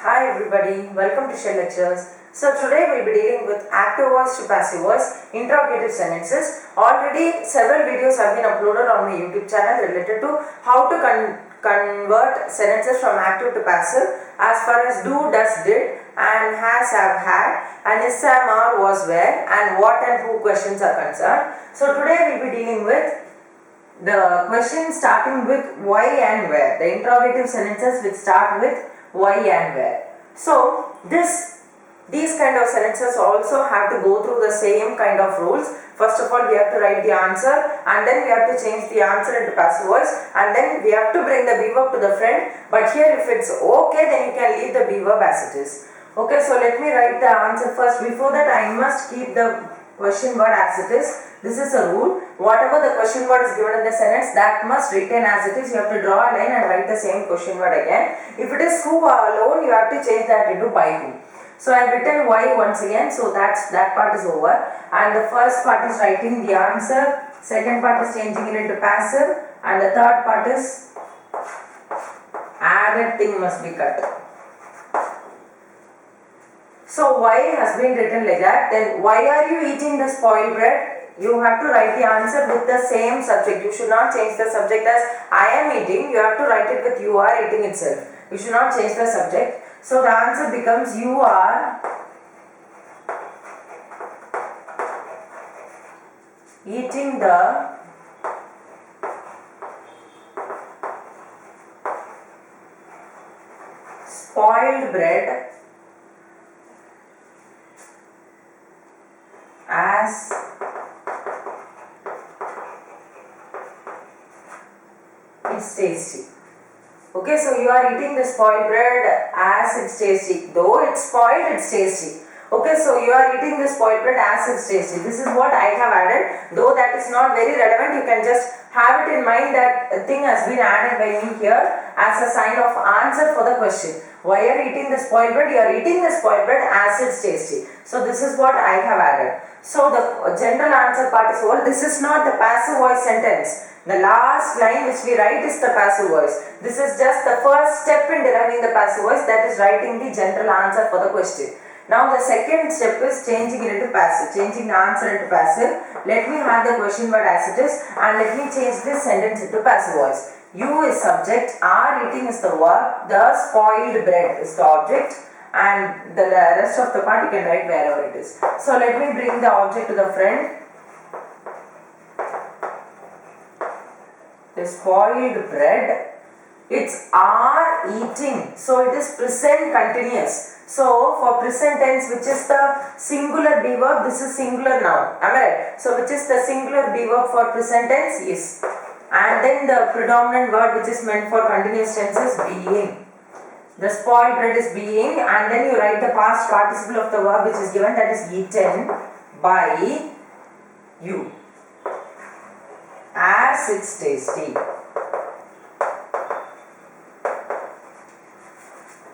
Hi everybody, welcome to Shell Lectures. So today we'll be dealing with active voice to passive voice, interrogative sentences. Already several videos have been uploaded on my YouTube channel related to how to convert sentences from active to passive as far as do, does, did and has, have, had and is, am, are, was, were and what and who questions are concerned. So today we'll be dealing with the question starting with why and where. The interrogative sentences which start with why and where. So these kind of sentences also have to go through the same kind of rules. First of all, we have to write the answer and then we have to change the answer into passive voice and then we have to bring the be verb to the front. But here if it's okay, then you can leave the be verb as it is. Okay, so let me write the answer first. Before that, I must keep the question word as it is. This is a rule. Whatever the question word is given in the sentence, that must retain as it is. You have to draw a line and write the same question word again. If it is who alone, you have to change that into by who. So I have written why once again. So that part is over. And the first part is writing the answer. Second part is changing it into passive. And the third part is added thing must be cut. So why has been written like that. Then why are you eating the spoiled bread? You have to write the answer with the same subject. You should not change the subject as I am eating. You have to write it with you are eating itself. You should not change the subject. So the answer becomes you are eating the spoiled bread as it's tasty. Okay, so you are eating the spoiled bread as it's tasty. Though it's spoiled, it's tasty. Okay, so you are eating the spoiled bread as it's tasty. This is what I have added. Though that is not very relevant, you can just have it in mind that a thing has been added by me here as a sign of answer for the question. Why are you eating the spoiled bread? You are eating the spoiled bread as it's tasty. So this is what I have added. So the general answer part is over. This is not the passive voice sentence. The last line which we write is the passive voice. This is just the first step in deriving the passive voice, that is writing the general answer for the question. Now the second step is changing it into passive, changing the answer into passive. Let me have the question word as it is and let me change this sentence into passive voice. You is subject, are eating is the verb, the spoiled bread is the object and the rest of the part you can write wherever it is. So let me bring the object to the front. The spoiled bread, it's are eating, so it is present continuous. So for present tense, which is the singular be verb, this is singular noun, am I right? So which is the singular be verb for present tense is, and then the predominant word which is meant for continuous tense is being. The spoiled bread is being, and then you write the past participle of the verb which is given, that is eaten by you as it's tasty.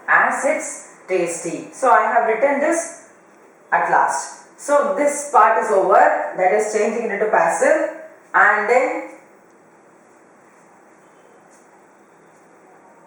As it's tasty. So I have written this at last. So this part is over, that is changing it into passive, and then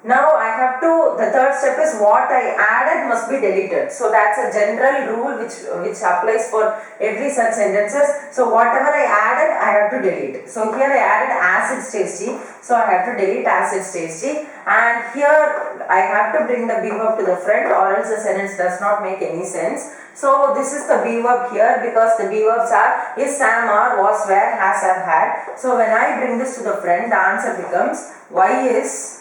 now I have to, the third step is what I added must be deleted. So that's a general rule which applies for every such sentences. So whatever I added, I have to delete. So here I added as it's tasty. So I have to delete as it's tasty. And here I have to bring the be verb to the front or else the sentence does not make any sense. So this is the be verb here because the be verbs are is, am, are, was, were, has, have, had. So when I bring this to the front, the answer becomes why is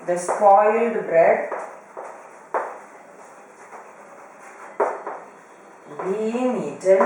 the spoiled bread being eaten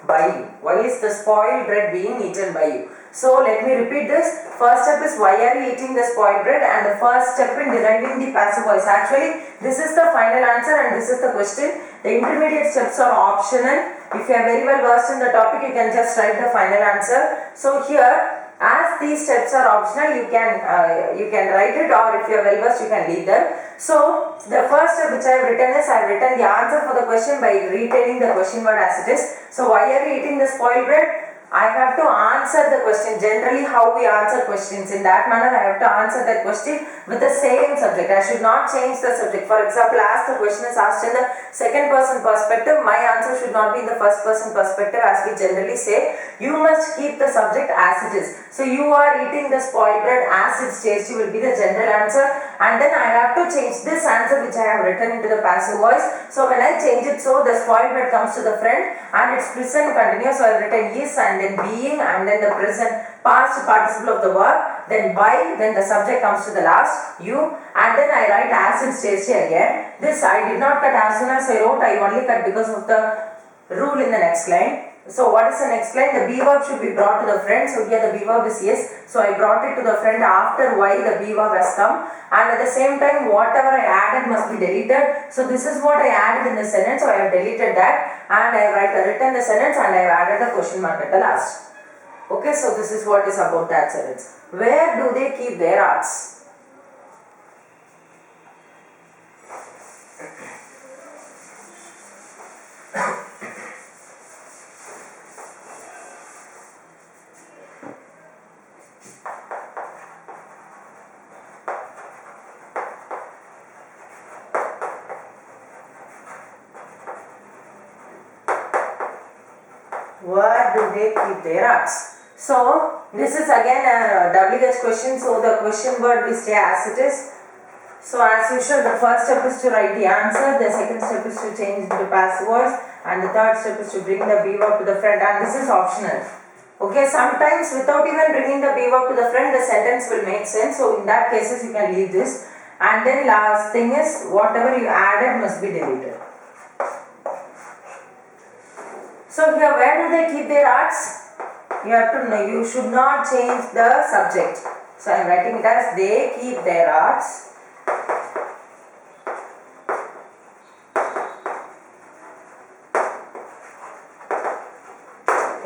by you. Why is the spoiled bread being eaten by you? So let me repeat this. First step is why are you eating the spoiled bread, and the first step in deriving the passive voice. Actually, this is the final answer and this is the question. The intermediate steps are optional. If you are very well versed in the topic, you can just write the final answer. So here, as these steps are optional, you can write it, or if you are well versed, you can leave them. So the first step which I have written is, I have written the answer for the question by retaining the question word as it is. So why are you eating the spoiled bread? I have to answer the question. Generally, how we answer questions, in that manner I have to answer that question with the same subject. I should not change the subject. For example, as the question is asked in the second person perspective, my answer should not be in the first person perspective, as we generally say. You must keep the subject as it is. So you are eating the spoiled bread as it's tasty will be the general answer, and then I have to change this answer which I have written into the passive voice. So when I change it, so the spoiled bread comes to the friend and it's present continuous. So I have written is and then being and then the present past participle of the verb, then by, then the subject comes to the last, you, and then I write as it's tasty again. This I did not cut as soon as I wrote, I only cut because of the rule in the next line. So what is the next line? The be verb should be brought to the friend. So here the be verb is yes. So I brought it to the friend after why the be verb has come, and at the same time whatever I added must be deleted. So this is what I added in the sentence. So I have deleted that and I have written the sentence and I have added the question mark at the last. Okay, so this is what is about that sentence. Where do they keep their arts? Where do they keep their arts? So this is again a WH question. So the question word will stay as it is. So as usual, the first step is to write the answer, the second step is to change into passive voice, and the third step is to bring the be verb to the front, and this is optional. Okay, sometimes without even bringing the be verb to the front, the sentence will make sense. So in that cases you can leave this. And then last thing is whatever you added must be deleted. So here, where do they keep their arts? You have to know, you should not change the subject. So I am writing it as they keep their arts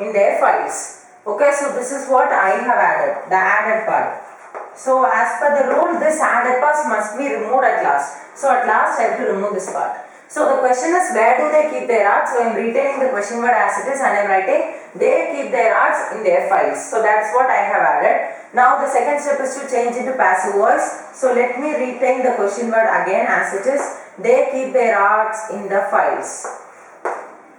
in their files. Okay, so this is what I have added, the added part. So as per the rule, this added part must be removed at last. So at last I have to remove this part. So the question is, where do they keep their arts? So I am retaining the question word as it is and I am writing they keep their arts in their files. So that's what I have added. Now the second step is to change into passive voice. So let me retain the question word again as it is. They keep their arts in the files.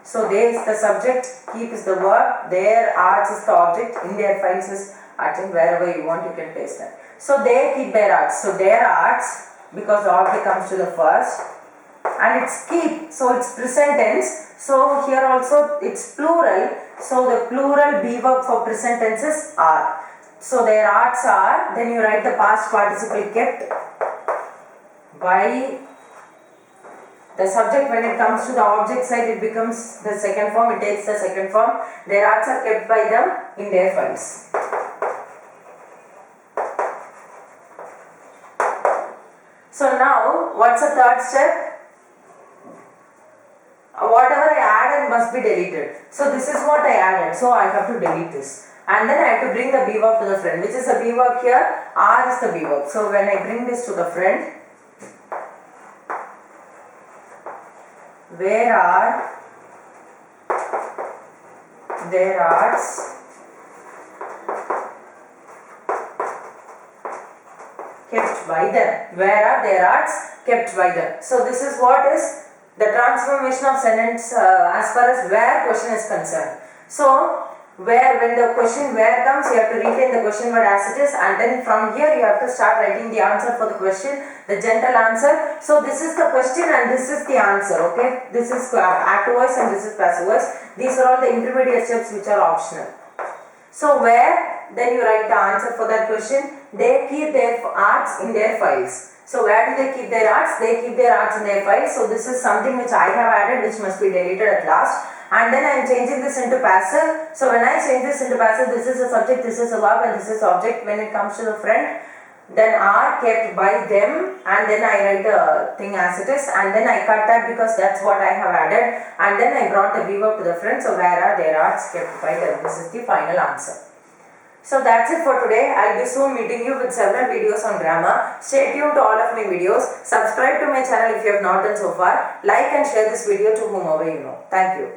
So they is the subject, keep is the verb, their arts is the object, in their files is art, and wherever you want you can paste that. So they keep their arts. So their arts, because the object comes to the first. And it's keep, so it's present tense. So here also it's plural. So the plural be verb for present tenses are. So their arts are, then you write the past participle kept by the subject. When it comes to the object side, it becomes the second form, it takes the second form. Their arts are kept by them in their files. So now, what's the third step? Whatever I added must be deleted. So this is what I added. So I have to delete this. And then I have to bring the be verb to the friend. Which is the be verb here? Are is the be verb. So when I bring this to the friend, where are their arts kept by them? Where are their arts kept by them? So this is what is the transformation of sentence as far as where question is concerned. So where, when the question where comes, you have to retain the question word as it is, and then from here you have to start writing the answer for the question, the general answer. So this is the question and this is the answer. Okay, this is active voice and this is passive voice. These are all the intermediate steps which are optional. So where, then you write the answer for that question. They keep their arts in their files. So where do they keep their arts? They keep their arts in their files. So this is something which I have added, which must be deleted at last. And then I am changing this into passive. So when I change this into passive, this is a subject, this is a verb, and this is object. When it comes to the friend, then are kept by them, and then I write the thing as it is, and then I cut that because that's what I have added, and then I brought the be verb to the friend. So where are their arts kept by them? This is the final answer. So that's it for today. I'll be soon meeting you with several videos on grammar. Stay tuned to all of my videos. Subscribe to my channel if you have not done so far. Like and share this video to whomever you know. Thank you.